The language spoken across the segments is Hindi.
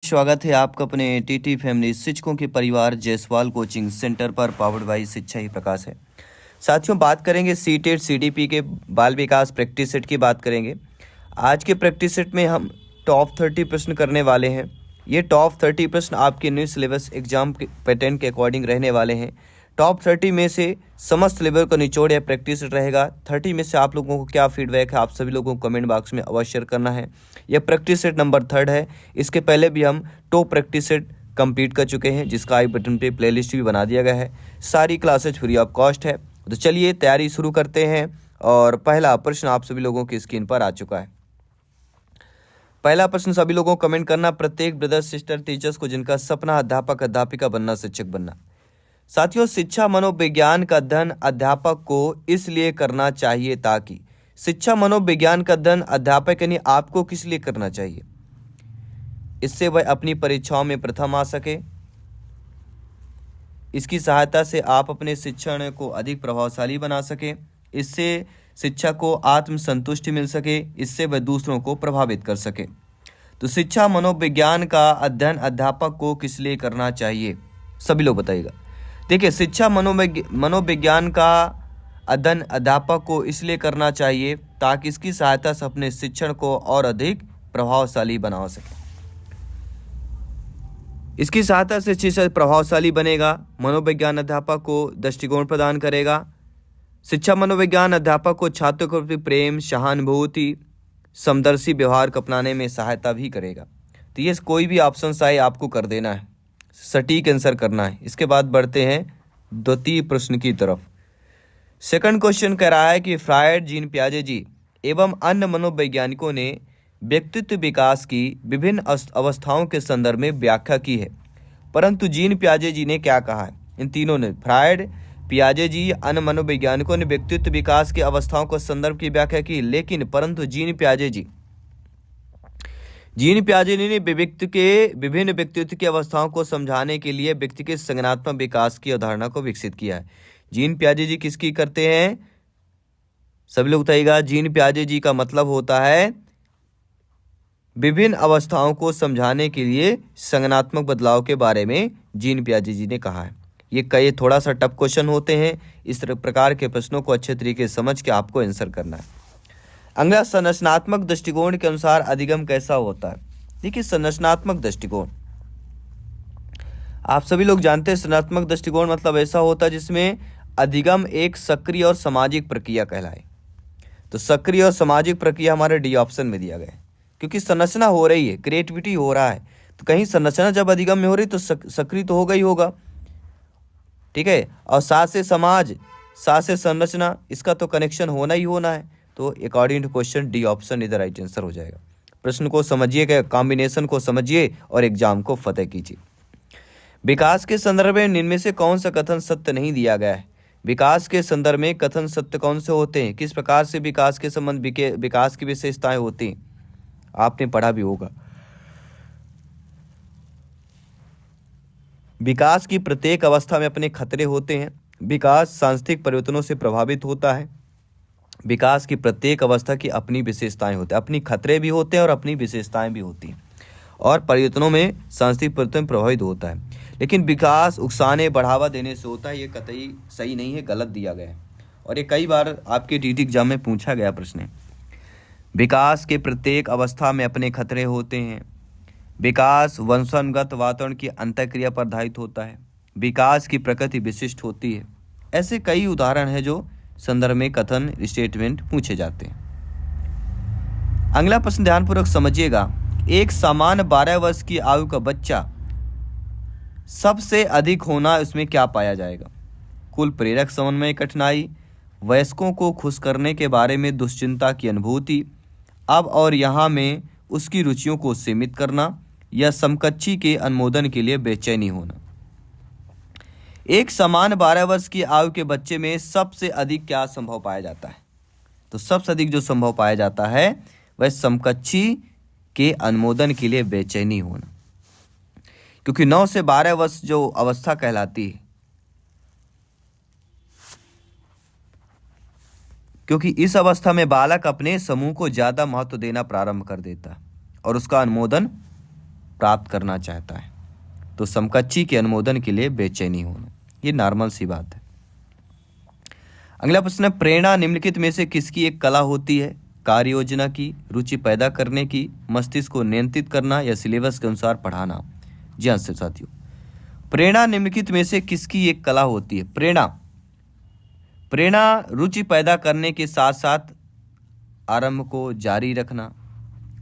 स्वागत है आपका अपने टीटी फैमिली शिक्षकों के परिवार जायसवाल कोचिंग सेंटर पर पावर्ड बाय शिक्षा ही प्रकाश है। साथियों, बात करेंगे सीटेट सीडीपी के बाल विकास प्रैक्टिस सेट की बात करेंगे। आज के प्रैक्टिस सेट में हम टॉप 30 प्रश्न करने वाले हैं। ये टॉप 30 प्रश्न आपके न्यू सिलेबस एग्जाम पैटर्न के अकॉर्डिंग रहने वाले हैं। टॉप 30 में से समस्त लेवल का निचोड़ या प्रैक्टिस रहेगा। 30 में से आप लोगों को क्या फीडबैक है, आप सभी लोगों को कमेंट बॉक्स में अवश्य शेयर करना है। यह प्रैक्टिस सेट नंबर 3 है। इसके पहले भी हम टॉप प्रैक्टिस सेट कंप्लीट कर चुके हैं, जिसका आई बटन पे प्लेलिस्ट भी बना दिया गया है। सारी क्लासेज फ्री ऑफ कॉस्ट है। तो चलिए तैयारी शुरू करते हैं। और पहला प्रश्न आप सभी लोगों की स्क्रीन पर आ चुका है। पहला प्रश्न सभी लोगों को कमेंट करना, प्रत्येक ब्रदर सिस्टर टीचर्स को जिनका सपना अध्यापक अध्यापिका बनना, शिक्षक बनना। साथियों, शिक्षा मनोविज्ञान का अध्ययन अध्यापक को इसलिए करना चाहिए ताकि शिक्षा मनोविज्ञान का अध्ययन अध्यापक यानी आपको किस लिए करना चाहिए, इससे वह अपनी परीक्षाओं में प्रथम आ सके। इसकी सहायता से आप अपने शिक्षण को अधिक प्रभावशाली बना सके। इससे शिक्षा को आत्मसंतुष्टि मिल सके। इससे वह दूसरों को प्रभावित कर सके। तो शिक्षा मनोविज्ञान का अध्ययन अध्यापक को किस लिए करना चाहिए, सभी लोग बताइएगा। देखिए, शिक्षा मनोविज्ञान का अध्ययन अध्यापक को इसलिए करना चाहिए ताकि इसकी सहायता से अपने शिक्षण को और अधिक प्रभावशाली बना सके। इसकी सहायता से शिक्षक प्रभावशाली बनेगा। मनोविज्ञान अध्यापक को दृष्टिकोण प्रदान करेगा। शिक्षा मनोविज्ञान अध्यापक को छात्रों के प्रति प्रेम, सहानुभूति, समदर्शी व्यवहार को अपनाने में सहायता भी करेगा। तो ये कोई भी ऑप्शन आए आपको कर देना है, सटीक आंसर करना है। इसके बाद बढ़ते हैं द्वितीय प्रश्न की तरफ। सेकंड क्वेश्चन कह रहा है कि फ्रायड, जीन पियाजे जी एवं अन्य मनोवैज्ञानिकों ने व्यक्तित्व विकास की विभिन्न अवस्थाओं के संदर्भ में व्याख्या की है, परंतु जीन पियाजे जी ने क्या कहा है? इन तीनों ने, फ्रायड, पियाजे जी, अन्य मनोवैज्ञानिकों ने व्यक्तित्व विकास की अवस्थाओं को संदर्भ की व्याख्या की, लेकिन परंतु जीन पियाजे ने व्यक्ति के विभिन्न व्यक्तित्व की अवस्थाओं को समझाने के लिए व्यक्ति के संज्ञानात्मक विकास की अवधारणा को विकसित किया है। जीन पियाजे जी किसकी करते हैं, सभी लोग बताइएगा। जीन पियाजे जी का मतलब होता है विभिन्न अवस्थाओं को समझाने के लिए संज्ञानात्मक बदलाव के बारे में जीन पियाजे जी ने कहा है। ये कई थोड़ा सा टफ क्वेश्चन होते हैं। इस प्रकार के प्रश्नों को अच्छे तरीके से समझ के आपको आंसर करना है। अगला, संरचनात्मक दृष्टिकोण के अनुसार अधिगम कैसा होता है? देखिए, संरचनात्मक दृष्टिकोण आप सभी लोग जानते हैं। संरचनात्मक दृष्टिकोण मतलब ऐसा होता है जिसमें अधिगम एक सक्रिय और सामाजिक प्रक्रिया कहलाए। तो सक्रिय और सामाजिक प्रक्रिया हमारे डी ऑप्शन में दिया गया है, क्योंकि संरचना हो रही है, क्रिएटिविटी हो रहा है। तो कहीं संरचना जब अधिगम में हो रही तो सक्रिय तो होगा ही होगा, ठीक है। और साथ से समाज, साथ से संरचना, इसका तो कनेक्शन होना ही होना है। तो according to question D option इधर राइट आंसर हो जाएगा। प्रश्न को समझिए, कॉम्बिनेशन को समझिए और एग्जाम को फतेह कीजिए। विकास के संदर्भ में इनमें से कौन सा कथन सत्य नहीं दिया गया है? विकास के संदर्भ में कथन सत्य कौन से होते हैं? किस प्रकार से विकास के संबंध विकास की विशेषताएं होती हैं? आपने पढ़ा भी होगा। विकास की प्रत्येक अवस्था में अपने खतरे होते हैं। विकास सांस्कृतिक परिवर्तनों से प्रभावित होता है। विकास की प्रत्येक अवस्था की अपनी विशेषताएं होती हैं, अपनी खतरे भी होते हैं और अपनी विशेषताएं भी होती हैं, और परिवर्तनों में सांस्कृतिक परिवर्तन प्रभावित होता है। लेकिन विकास उकसाने, बढ़ावा देने से होता है, ये कतई सही नहीं है, गलत दिया गया है। और ये कई बार आपके टीटी एग्जाम में पूछा गया प्रश्न है। विकास के प्रत्येक अवस्था में अपने खतरे होते हैं। विकास वंशानुगत वातावरण की अंतःक्रिया पर आधारित होता है। विकास की प्रकृति विशिष्ट होती है। ऐसे कई उदाहरण हैं जो संदर्भ में कथन स्टेटमेंट पूछे जाते हैं। अगला प्रश्न ध्यानपूर्वक समझिएगा। एक सामान्य 12 वर्ष की आयु का बच्चा सबसे अधिक होना, उसमें क्या पाया जाएगा? कुल प्रेरक समन्वय कठिनाई, वयस्कों को खुश करने के बारे में दुश्चिंता की अनुभूति, अब और यहाँ में उसकी रुचियों को सीमित करना, या समकक्षी के अनुमोदन के लिए बेचैनी होना। एक समान 12 वर्ष की आयु के बच्चे में सबसे अधिक क्या संभव पाया जाता है? तो सबसे अधिक जो संभव पाया जाता है वह समकक्षी के अनुमोदन के लिए बेचैनी होना, क्योंकि 9 से 12 वर्ष जो अवस्था कहलाती है, क्योंकि इस अवस्था में बालक अपने समूह को ज्यादा महत्व देना प्रारंभ कर देता है और उसका अनुमोदन प्राप्त करना चाहता है तो समकक्षी के अनुमोदन के लिए बेचैनी होना, ये नॉर्मल सी बात है। अगला प्रश्न है, प्रेरणा निम्नलिखित में से किसकी एक कला होती है? कार्य योजना की, रुचि पैदा करने की, मस्तिष्क को नियंत्रित करना या सिलेबस के अनुसार पढ़ाना? जी हाँ साथियों, प्रेरणा निम्नलिखित में से किसकी एक कला होती है? प्रेरणा रुचि पैदा करने के साथ साथ आरंभ को जारी रखना,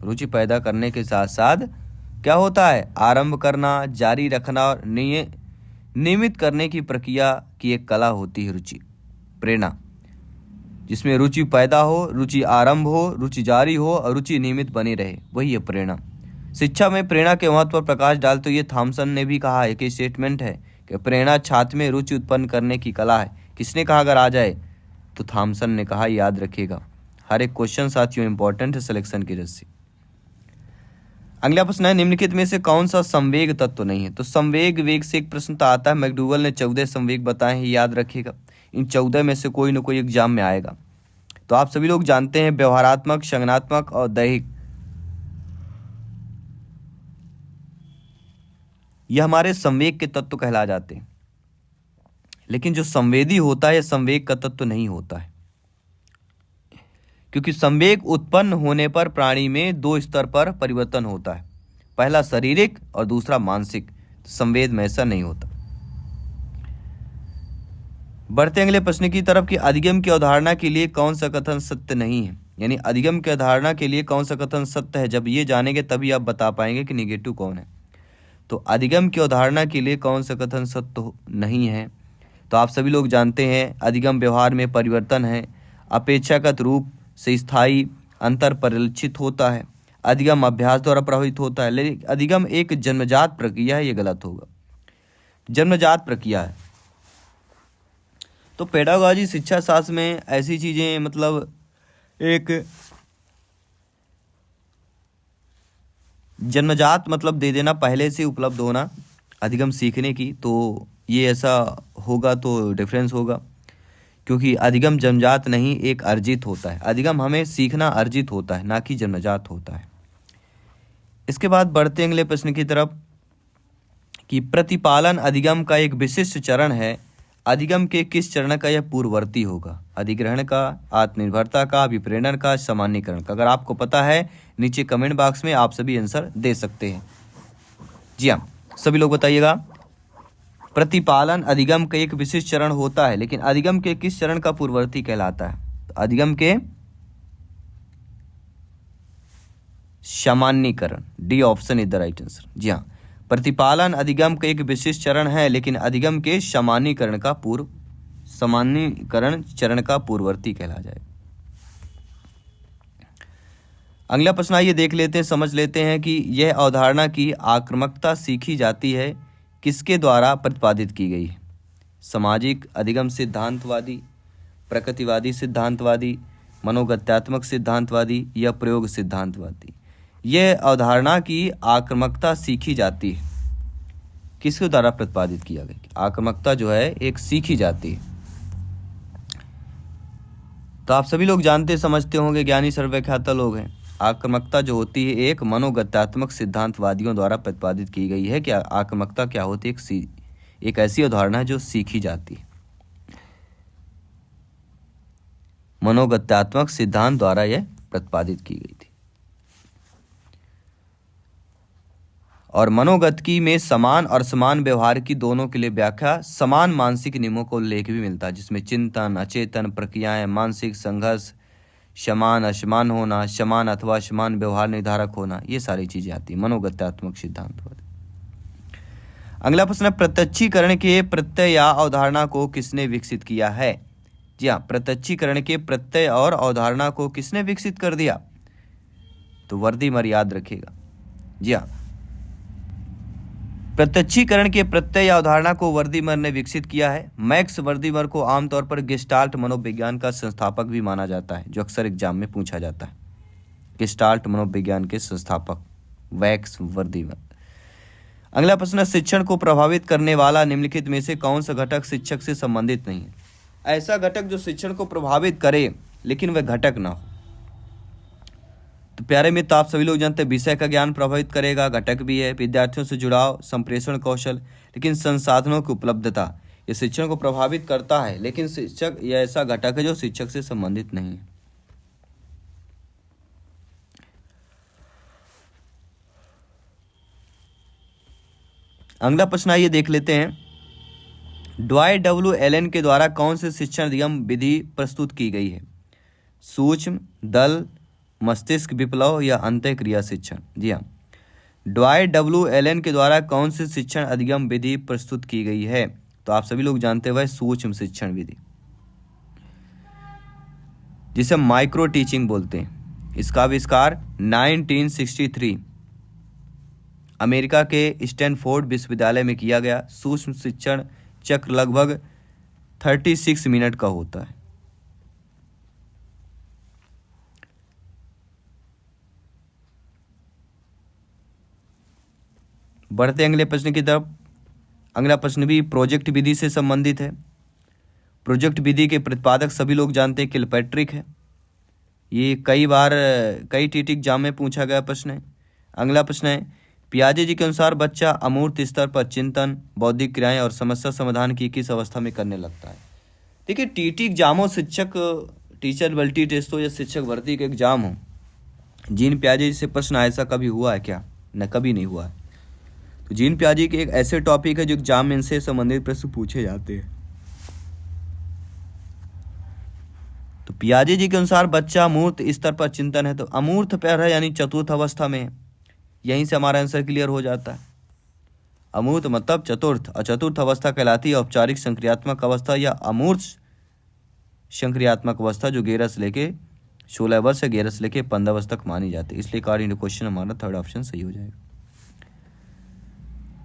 रुचि पैदा करने के साथ साथ क्या होता है? आरंभ करना, जारी रखना और नियमित करने की प्रक्रिया की एक कला होती है रुचि। प्रेरणा जिसमें रुचि पैदा हो, रुचि आरंभ हो, रुचि जारी हो और रुचि नियमित बनी रहे, वही है प्रेरणा। शिक्षा में प्रेरणा के महत्व पर प्रकाश डालते हुए थॉमसन ने भी कहा है कि स्टेटमेंट है कि प्रेरणा छात्र में रुचि उत्पन्न करने की कला है। किसने कहा? अगर आ जाए तो थॉमसन ने कहा, याद रखिएगा। हर एक क्वेश्चन साथियों इंपॉर्टेंट है सिलेक्शन की दृष्टि से। अगला प्रश्न है, निम्नलिखित में से कौन सा संवेग तत्व नहीं है? तो संवेग वेग से एक प्रश्न तो आता है। मैकडूगल ने 14 संवेग बताए हैं, याद रखिएगा। इन 14 में से कोई ना कोई एग्जाम में आएगा। तो आप सभी लोग जानते हैं व्यवहारात्मक, संज्ञानात्मक और दैहिक, यह हमारे संवेग के तत्व कहला जाते हैं। लेकिन जो संवेदी होता है यह संवेग का तत्व नहीं होता है, क्योंकि संवेग उत्पन्न होने पर प्राणी में 2 स्तर पर परिवर्तन होता है, पहला शारीरिक और दूसरा मानसिक। संवेद में ऐसा नहीं होता। बढ़ते अगले प्रश्न की तरफ कि अधिगम की अवधारणा के लिए कौन सा कथन सत्य नहीं है? यानी अधिगम की अवधारणा के लिए कौन सा कथन सत्य है? जब ये जानेंगे तभी आप बता पाएंगे कि निगेटिव कौन है। तो अधिगम की अवधारणा के लिए कौन सा कथन सत्य नहीं है? तो आप सभी लोग जानते हैं अधिगम व्यवहार में परिवर्तन है, अपेक्षाकृत रूप से स्थायी अंतर परिलक्षित होता है, अधिगम अभ्यास द्वारा प्रभावित होता है, लेकिन अधिगम एक जन्मजात प्रक्रिया है, ये गलत होगा। जन्मजात प्रक्रिया है तो पेडागॉजी शिक्षा शास्त्र में ऐसी चीजें मतलब एक जन्मजात मतलब दे देना, पहले से उपलब्ध होना अधिगम सीखने की, तो ये ऐसा होगा तो डिफरेंस होगा, क्योंकि अधिगम जन्मजात नहीं एक अर्जित होता है। अधिगम हमें सीखना अर्जित होता है, ना कि जन्मजात होता है। इसके बाद बढ़ते अगले प्रश्न की तरफ कि प्रतिपालन अधिगम का एक विशिष्ट चरण है, अधिगम के किस चरण का यह पूर्ववर्ती होगा? अधिग्रहण का, आत्मनिर्भरता का, विप्रेरण का, सामान्यीकरण का? अगर आपको पता है नीचे कमेंट बॉक्स में आप सभी आंसर दे सकते हैं। जी हाँ, सभी लोग बताइएगा। प्रतिपालन अधिगम का एक विशिष्ट चरण होता है, लेकिन अधिगम के किस चरण का पूर्ववर्ती कहलाता है? तो अधिगम के सामान्यीकरण, D option is the right answer. जी हाँ, प्रतिपालन अधिगम का एक विशिष्ट चरण है, लेकिन अधिगम के सामान्यीकरण चरण का पूर्ववर्ती कहला जाए। अगला प्रश्न आइए देख लेते हैं, समझ लेते हैं कि यह अवधारणा की आक्रामकता सीखी जाती है किसके द्वारा प्रतिपादित की गई है? सामाजिक अधिगम सिद्धांतवादी, प्रकृतिवादी सिद्धांतवादी, मनोगत्यात्मक सिद्धांतवादी या प्रयोग सिद्धांतवादी? यह अवधारणा की आक्रामकता सीखी जाती है किसके द्वारा प्रतिपादित किया गया? आक्रामकता जो है एक सीखी जाती है। तो आप सभी लोग जानते समझते होंगे, ज्ञानी सर्वव्याख्याता लोग हैं। आक्रामकता जो होती है एक मनोगत्यात्मक सिद्धांतवादियों द्वारा प्रतिपादित की गई है कि आक्रामकता क्या होती है? एक ऐसी अवधारणा है जो सीखी जाती है। मनोगत्यात्मक सिद्धांत द्वारा यह प्रतिपादित की गई थी। और मनोगतिकी में समान और समान व्यवहार की दोनों के लिए व्याख्या समान मानसिक नियमों को लेकर भी मिलता है, जिसमें चिंतन, अचेतन प्रक्रियाएं, मानसिक संघर्ष, समान असमान होना, समान अथवा समान व्यवहार निर्धारक होना, ये सारी चीजें आती है मनोगत्यात्मक सिद्धांत। अगला प्रश्न है, प्रत्यक्षीकरण के प्रत्यय या अवधारणा को किसने विकसित किया है? जी हाँ, प्रत्यक्षीकरण के प्रत्यय और अवधारणा को किसने विकसित कर दिया? तो वर्दीमर, याद रखिएगा। जी हाँ, प्रत्यक्षीकरण के प्रत्यय अवधारणा को वर्दीमर ने विकसित किया है। मैक्स वर्दीमर को आमतौर पर गेस्टाल्ट मनोविज्ञान का संस्थापक भी माना जाता है, जो अक्सर एग्जाम में पूछा जाता है। गेस्टाल्ट मनोविज्ञान के संस्थापक मैक्स वर्दीमर। अगला प्रश्न, शिक्षण को प्रभावित करने वाला निम्नलिखित में से कौन सा घटक शिक्षक से संबंधित नहीं है? ऐसा घटक जो शिक्षण को प्रभावित करे लेकिन वह घटक ना हो। तो प्यारे मित्र, आप सभी लोग जानते हैं विषय का ज्ञान प्रभावित करेगा, घटक भी है। विद्यार्थियों से जुड़ाव, संप्रेषण कौशल, लेकिन संसाधनों की उपलब्धता ये शिक्षण को प्रभावित करता है, लेकिन शिक्षक यह ऐसा घटक है जो शिक्षक से संबंधित नहीं है। अगला प्रश्न आइए देख लेते हैं। ड्वाइट डब्ल्यू एलन के द्वारा कौन से शिक्षण अधिगम विधि प्रस्तुत की गई है? सूक्ष्म, दल, मस्तिष्क विप्लव या अंतःक्रिया शिक्षण? जी हाँ, ड्वाइट डब्ल्यू एलन के द्वारा कौन सी शिक्षण अधिगम विधि प्रस्तुत की गई है? तो आप सभी लोग जानते हुए सूक्ष्म शिक्षण विधि, जिसे माइक्रो टीचिंग बोलते हैं। इसका आविष्कार 1963 अमेरिका के स्टैनफोर्ड विश्वविद्यालय में किया गया। सूक्ष्म शिक्षण चक्र लगभग 36 मिनट का होता है। बढ़ते अगले प्रश्न की तरफ। अगला प्रश्न भी प्रोजेक्ट विधि से संबंधित है। प्रोजेक्ट विधि के प्रतिपादक सभी लोग जानते हैं किलपैट्रिक है। ये कई टीटी एग्जाम में पूछा गया प्रश्न है। अगला प्रश्न है, पियाजे जी के अनुसार बच्चा अमूर्त स्तर पर चिंतन, बौद्धिक क्रियाएं और समस्या समाधान की किस अवस्था में करने लगता है? देखिए, टीटी एग्जाम हो, टीचर एबिलिटी टेस्ट हो या शिक्षक भर्ती के एग्जाम हो, जीन पियाजे से प्रश्न ऐसा कभी हुआ है क्या? न, कभी नहीं हुआ है। तो जीन पियाजे के एक ऐसे टॉपिक है जो एग्जाम में इनसे संबंधित प्रश्न पूछे जाते हैं। तो पियाजे जी के अनुसार बच्चा अमूर्त स्तर पर चिंतन है, तो अमूर्त पर है यानी चतुर्थ अवस्था में है। यहीं से हमारा आंसर क्लियर हो जाता है। अमूर्त मतलब चतुर्थ, और चतुर्थ अवस्था कहलाती है औपचारिक संक्रियात्मक अवस्था या अमूर्त संक्रियात्मक अवस्था, जो 11 से लेके 16 वर्ष से 11 से लेके 15 वर्ष तक मानी जाती है। इसलिए अकॉर्डिंग टू क्वेश्चन हमारा थर्ड ऑप्शन सही हो जाएगा।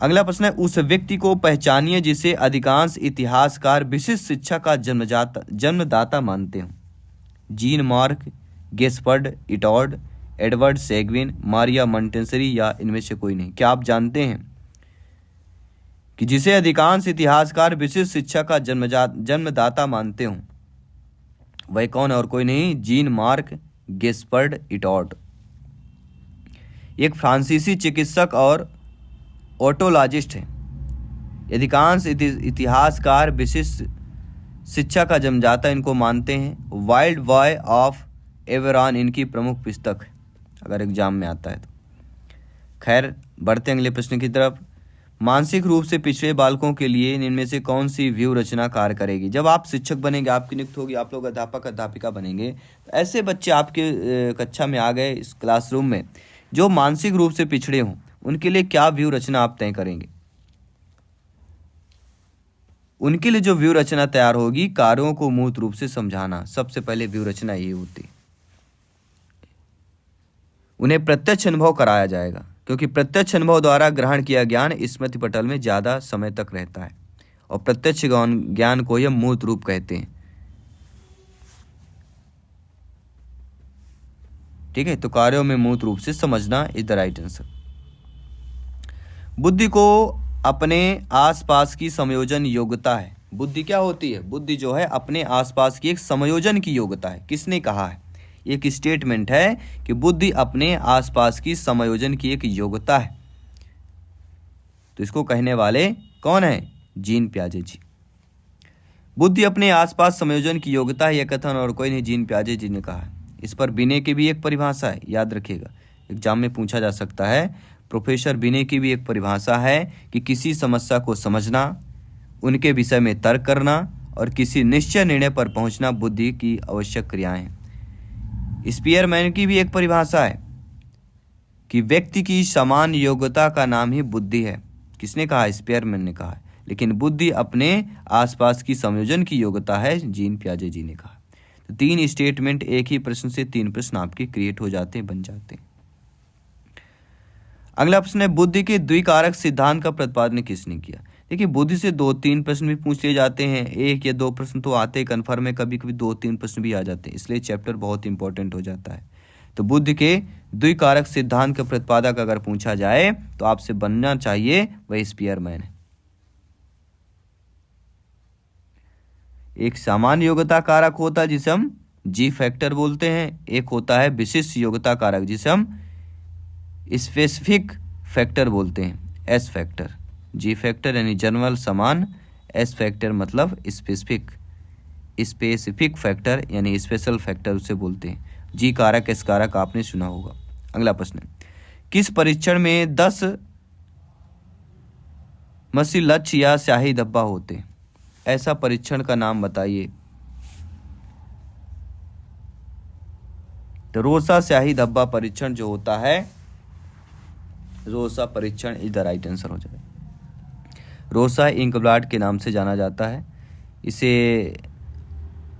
अगला प्रश्न है, उस व्यक्ति को पहचानिए जिसे अधिकांश इतिहासकार विशिष्ट शिक्षा का जन्मदाता मानते हो। Jean Marc, Gaspard Itard, Edward Seguin, Maria Montessori या इनमें से कोई नहीं? क्या आप जानते हैं कि जिसे अधिकांश इतिहासकार विशिष्ट शिक्षा का जन्मदाता मानते हो वह कौन है? और कोई नहीं, जीन मार्क गेस्पर्ड इटॉर्ड। एक फ्रांसीसी चिकित्सक और ऑटोलॉजिस्ट है। अधिकांश इतिहासकार विशिष्ट शिक्षा का जन्मदाता इनको मानते हैं। वाइल्ड बॉय ऑफ एवरॉन इनकी प्रमुख पुस्तक है, अगर एग्जाम में आता है तो। खैर, बढ़ते अगले प्रश्न की तरफ। मानसिक रूप से पिछड़े बालकों के लिए इनमें से कौन सी व्यू रचना कार्य करेगी? जब आप शिक्षक बनेंगे, आपकी नियुक्ति होगी, आप लोग अध्यापक अध्यापिका बनेंगे, तो ऐसे बच्चे आपके कक्षा में आ गए, इस क्लासरूम में, जो मानसिक रूप से पिछड़े हों, उनके लिए क्या व्यू रचना आप तय करेंगे? उनके लिए जो व्यू रचना तैयार होगी, कार्यों को मूर्त रूप से समझाना, सबसे पहले व्यू रचना ये होती। उन्हें प्रत्यक्ष अनुभव कराया जाएगा, क्योंकि प्रत्यक्ष अनुभव द्वारा ग्रहण किया ज्ञान स्मृति पटल में ज्यादा समय तक रहता है, और प्रत्यक्ष ज्ञान को यह मूर्त रूप कहते हैं। ठीक है, तो कार्यों में मूर्त रूप से समझना इज द राइट आंसर। बुद्धि को अपने आसपास की समायोजन योग्यता है। बुद्धि क्या होती है? बुद्धि जो है अपने आसपास की एक समायोजन की योग्यता है। किसने कहा है? एक स्टेटमेंट है कि बुद्धि अपने आसपास की समायोजन की एक योग्यता है। तो इसको कहने वाले कौन है? जीन पियाजे जी। बुद्धि अपने आसपास समायोजन की योग्यता है, यह कथन और कोई नहीं, जीन पियाजे जी ने कहा है। इस पर बिने की भी एक परिभाषा है, याद रखिएगा, एग्जाम में पूछा जा सकता है। प्रोफेसर बिने की भी एक परिभाषा है कि किसी समस्या को समझना, उनके विषय में तर्क करना और किसी निश्चय निर्णय पर पहुंचना बुद्धि की आवश्यक क्रियाएं हैं। स्पीयरमैन की भी एक परिभाषा है कि व्यक्ति की समान योग्यता का नाम ही बुद्धि है। किसने कहा? स्पीयरमैन ने कहा है। लेकिन बुद्धि अपने आसपास की संयोजन की योग्यता है, जीन पियाजे जी ने कहा। तो 3 स्टेटमेंट एक ही प्रश्न से 3 प्रश्न आपके क्रिएट हो जाते हैं, बन जाते हैं। अगला प्रश्न है, बुद्धि के द्विकारक सिद्धांत का प्रतिपादन किसने किया? देखिए, बुद्धि से 2-3 प्रश्न भी पूछ लिए जाते हैं, 1 या 2 प्रश्न तो आते हैं कन्फर्म है, कभी कभी 2-3 प्रश्न भी आ जाते हैं, इसलिए चैप्टर बहुत इंपॉर्टेंट हो जाता है। तो बुद्धि के द्विकारक सिद्धांत का प्रतिपादक अगर पूछा जाए तो आपसे बनना चाहिए वह स्पीयरमैन है। एक सामान्य योग्यता कारक होता है जिसे हम जी फैक्टर बोलते हैं, एक होता है विशिष्ट योग्यता कारक जिसे हम स्पेसिफिक फैक्टर बोलते हैं, एस फैक्टर। जी फैक्टर यानी जनरल समान, एस फैक्टर मतलब स्पेसिफिक, स्पेसिफिक फैक्टर यानी स्पेशल फैक्टर उसे बोलते हैं। जी कारक, एस कारक आपने सुना होगा। अगला प्रश्न, किस परीक्षण में 10 मसी लक्ष्य या स्याही धब्बा होते हैं? ऐसा परीक्षण का नाम बताइए। तो रोसा स्याही धब्बा परीक्षण जो होता है, रोसा परीक्षण इज द राइट आंसर हो जाए। रोसा इंकब्लाड के नाम से जाना जाता है। इसे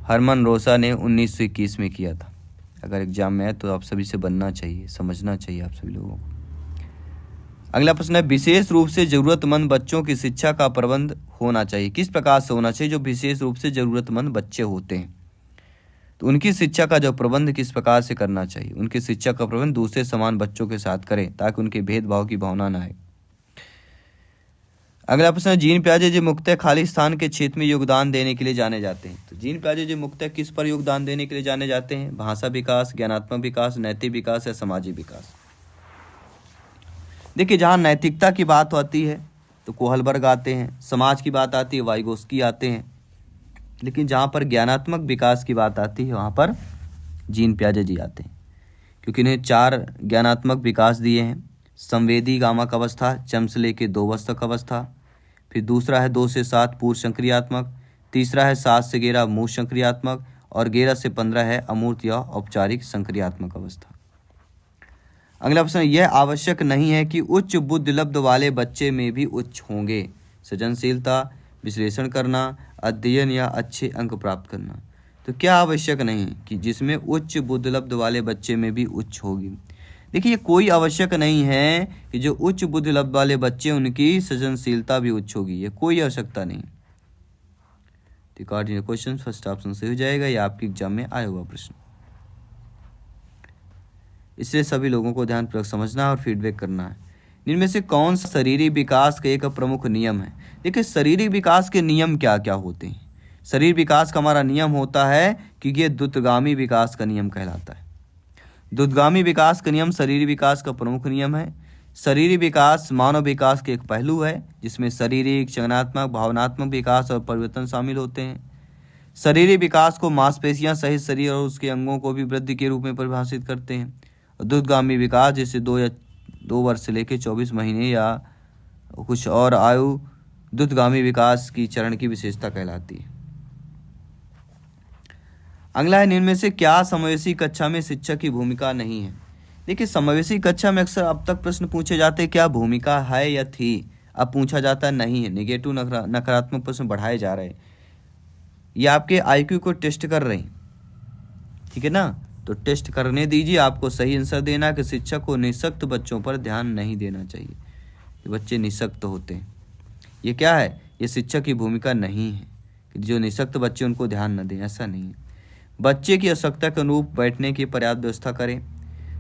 हरमन रोसा ने 1921 में किया था। अगर एग्जाम में है तो आप सभी से बनना चाहिए, समझना चाहिए आप सभी लोगों को। अगला प्रश्न है, विशेष रूप से जरूरतमंद बच्चों की शिक्षा का प्रबंध होना चाहिए। किस प्रकार से होना चाहिए? जो विशेष रूप से जरूरतमंद बच्चे होते हैं तो उनकी शिक्षा का जो प्रबंध किस प्रकार से करना चाहिए? उनकी शिक्षा का प्रबंध दूसरे समान बच्चों के साथ करें ताकि उनके भेदभाव की भावना न आए। अगला प्रश्न, जीन पियाजे जो मुख्यतः खाली स्थान के क्षेत्र में योगदान देने के लिए जाने जाते हैं। तो जीन पियाजे जो मुख्यतः किस पर योगदान देने के लिए जाने जाते हैं? भाषा विकास, ज्ञानात्मक विकास, नैतिक विकास या सामाजिक विकास। देखिए, जहाँ नैतिकता की बात आती है तो कोहलबर्ग आते हैं, समाज की बात आती है वाइगोस्की आते हैं, लेकिन जहाँ पर ज्ञानात्मक विकास की बात आती है वहाँ पर जीन पियाजे जी आते हैं, क्योंकि इन्हें 4 ज्ञानात्मक विकास दिए हैं। संवेदी गामक अवस्था, जन्म से लेकर 2 वर्ष तक अवस्था, फिर दूसरा है 2 से 7 पूर्व संक्रियात्मक, तीसरा है 7 से 11 मूर्त संक्रियात्मक और 11 से 15 है अमूर्त या औपचारिक संक्रियात्मक अवस्था। अगला प्रश्न, यह आवश्यक नहीं है कि उच्च बुद्धि लब्ध वाले बच्चे में भी उच्च होंगे। सृजनशीलता, विश्लेषण करना, अध्ययन या अच्छे अंक प्राप्त करना। तो क्या आवश्यक नहीं कि जिसमें उच्च बुद्धि लब्ध वाले बच्चे में भी उच्च होगी? देखिए, कोई आवश्यक नहीं है कि जो उच्च बुद्धि लब्ध वाले बच्चे उनकी सृजनशीलता भी उच्च होगी, ये कोई आवश्यकता नहीं। क्वेश्चन फर्स्ट ऑप्शन सही हो जाएगा, ये आपके एग्जाम में आया हुआ प्रश्न। इसलिए सभी लोगों को ध्यानपूर्वक समझना और फीडबैक करना है। इनमें से कौन सा शारीरिक विकास का एक प्रमुख नियम है? देखिए, शारीरिक विकास के नियम क्या क्या होते हैं? शरीर विकास का हमारा नियम होता है कि ये द्रुतगामी विकास का नियम कहलाता है। द्रुतगामी विकास का नियम शारीरिक विकास का प्रमुख नियम है। शारीरिक विकास मानव विकास के एक पहलू है जिसमें शारीरिक, चलनात्मक, भावनात्मक विकास और परिवर्तन शामिल होते हैं। शारीरिक विकास को मांसपेशियां सहित शरीर और उसके अंगों को भी वृद्धि के रूप में परिभाषित करते हैं। द्रुतगामी विकास जिसे 2 वर्ष से लेकर 24 महीने या कुछ और आयु द्रुतगामी विकास की चरण की विशेषता कहलाती है। अगला है, इनमें से क्या समावेशी कक्षा में शिक्षक की भूमिका नहीं है? देखिए, समावेशी कक्षा में अक्सर अब तक प्रश्न पूछे जाते हैं क्या भूमिका है या थी, अब पूछा जाता है नहीं है। नेगेटिव नकारात्मक प्रश्न बढ़ाए जा रहे हैं, ये आपके IQ को टेस्ट कर रहे हैं, ठीक है ना? तो टेस्ट करने दीजिए, आपको सही आंसर देना कि शिक्षक को निःशक्त बच्चों पर ध्यान नहीं देना चाहिए। ये बच्चे निःशक्त होते हैं, ये क्या है? ये शिक्षक की भूमिका नहीं है कि जो निःशक्त बच्चे उनको ध्यान न दें, ऐसा नहीं है। बच्चे की आवश्यकता के अनुरूप बैठने की पर्याप्त व्यवस्था करें।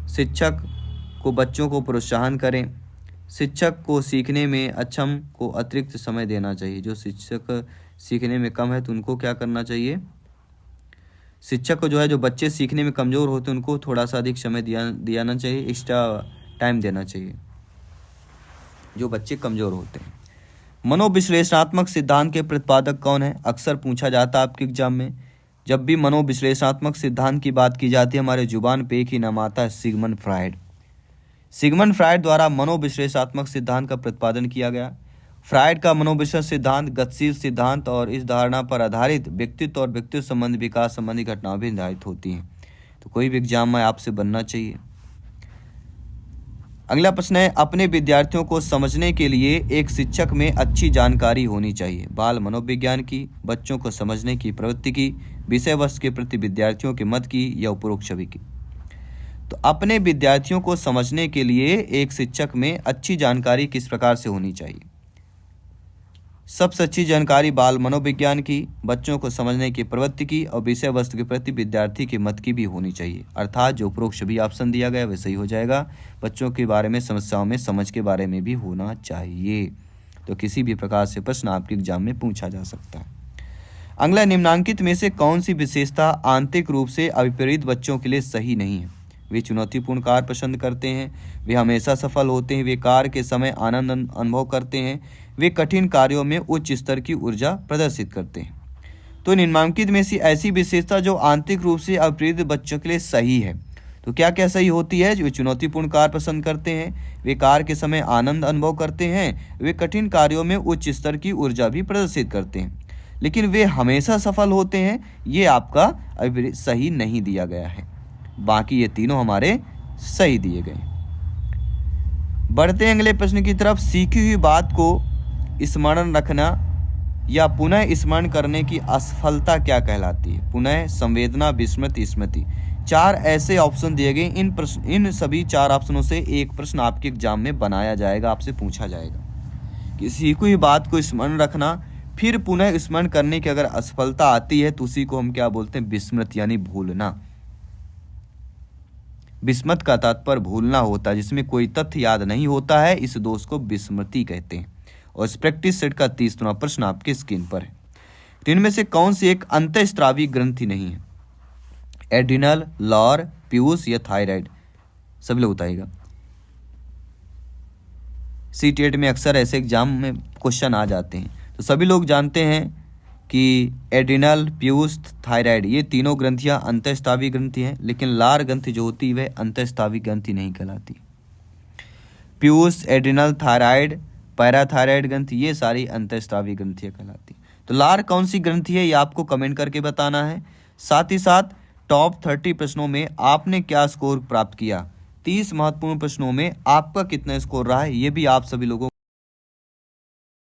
शिक्षक को बच्चों को प्रोत्साहन करें। शिक्षक को सीखने में अक्षम को अतिरिक्त समय देना चाहिए। जो शिक्षक सीखने में कम है तो उनको क्या करना चाहिए? शिक्षक को जो है, जो बच्चे सीखने में कमज़ोर होते हैं उनको थोड़ा सा अधिक समय दियाना चाहिए, एक्स्ट्रा टाइम देना चाहिए जो बच्चे कमज़ोर होते हैं। मनोविश्लेषणात्मक सिद्धांत के प्रतिपादक कौन है? अक्सर पूछा जाता है आपके एग्जाम में। जब भी मनोविश्लेषणात्मक सिद्धांत की बात की जाती है हमारे जुबान पे एक ही नाम आता है, सिगमंड फ्रायड। सिगमंड फ्रायड द्वारा मनोविश्लेषणात्मक सिद्धांत का प्रतिपादन किया गया। फ्रायड का मनोविश्लेषण सिद्धांत गतिशील सिद्धांत और इस धारणा पर आधारित व्यक्तित्व और व्यक्तित्व संबंधी विकास संबंधी घटनाएं भी निर्धारित होती हैं। तो कोई भी एग्जाम में आपसे बनना चाहिए। अगला प्रश्न है, अपने विद्यार्थियों को समझने के लिए एक शिक्षक में अच्छी जानकारी होनी चाहिए। बाल मनोविज्ञान की, बच्चों को समझने की प्रवृत्ति की, विषय वस्तु के प्रति विद्यार्थियों के मत की या उपरोक्त सभी की। तो अपने विद्यार्थियों को समझने के लिए एक शिक्षक में अच्छी जानकारी किस प्रकार से होनी चाहिए? सबसे अच्छी जानकारी बाल मनोविज्ञान की, बच्चों को समझने की प्रवृत्ति की और विषय वस्तु के प्रति विद्यार्थी के मत की भी होनी चाहिए। अर्थात जो उपरोक्त सभी ऑप्शन दिया गया वह सही हो जाएगा। बच्चों के बारे में, समस्याओं में समझ के बारे में भी होना चाहिए। तो किसी भी प्रकार से प्रश्न आपके एग्जाम में पूछा जा सकता है। अगला, निम्नांकित में से कौन सी विशेषता आंतरिक रूप से अविपरीत बच्चों के लिए सही नहीं है? वे चुनौतीपूर्ण कार्य पसंद करते हैं, वे हमेशा सफल होते हैं, वे कार्य के समय आनंद अनुभव करते हैं, वे कठिन कार्यों में उच्च स्तर की ऊर्जा प्रदर्शित करते हैं। तो निम्नांकित में से ऐसी विशेषता जो आंतरिक रूप से अविपरीत बच्चों के लिए सही है, तो क्या क्या सही होती है? वे चुनौतीपूर्ण कार्य पसंद करते हैं, वे कार्य के समय आनंद अनुभव करते हैं, वे कठिन कार्यों में उच्च स्तर की ऊर्जा भी प्रदर्शित करते हैं, लेकिन वे हमेशा सफल होते हैं। ये आपका सही नहीं दिया गया है, बाकी ये तीनों हमारे सही दिए गए। बढ़ते हैं अगले प्रश्न की तरफ। सीखी हुई बात को स्मरण रखना या पुनः स्मरण करने की असफलता क्या कहलाती है? पुनः, संवेदना, विस्मृति, स्मृति। 4 ऐसे ऑप्शन दिए गए। इन सभी 4 ऑप्शनों से एक प्रश्न आपके एग्जाम में बनाया जाएगा, आपसे पूछा जाएगा कि सीखी हुई बात को स्मरण रखना फिर पुनः स्मरण करने की अगर असफलता आती है तो उसी को हम क्या बोलते हैं? विस्मृति, यानी भूलना। विस्मृत का तात्पर्य भूलना होता है, जिसमें कोई तथ्य याद नहीं होता है, इस दोष को विस्मृति कहते हैं। और इस प्रैक्टिस सेट का 30वां प्रश्न आपके स्क्रीन पर है। तो इनमें से कौन सी एक अंतःस्रावी ग्रंथि नहीं है? एड्रिनल, लॉर, पीयूष या थायराइड? सभी लोग बताइएगा। सीटेट में अक्सर ऐसे एग्जाम में क्वेश्चन आ जाते हैं। तो सभी लोग जानते हैं कि एड्रिनल, पीयूष, थायराइड ये तीनों ग्रंथियां अंतःस्रावी ग्रंथि हैं, लेकिन लार ग्रंथि जो होती है वह अंतःस्रावी ग्रंथि नहीं कहलाती। पीयूष, एड्रिनल, थायराइड, पैराथायराइड ग्रंथि ये सारी अंतःस्रावी ग्रंथियां कहलाती। तो लार कौन सी ग्रंथि है ये आपको कमेंट करके बताना है। साथ ही साथ टॉप 30 प्रश्नों में आपने क्या स्कोर प्राप्त किया, 30 महत्वपूर्ण प्रश्नों में आपका कितना स्कोर रहा है, ये भी आप सभी लोगों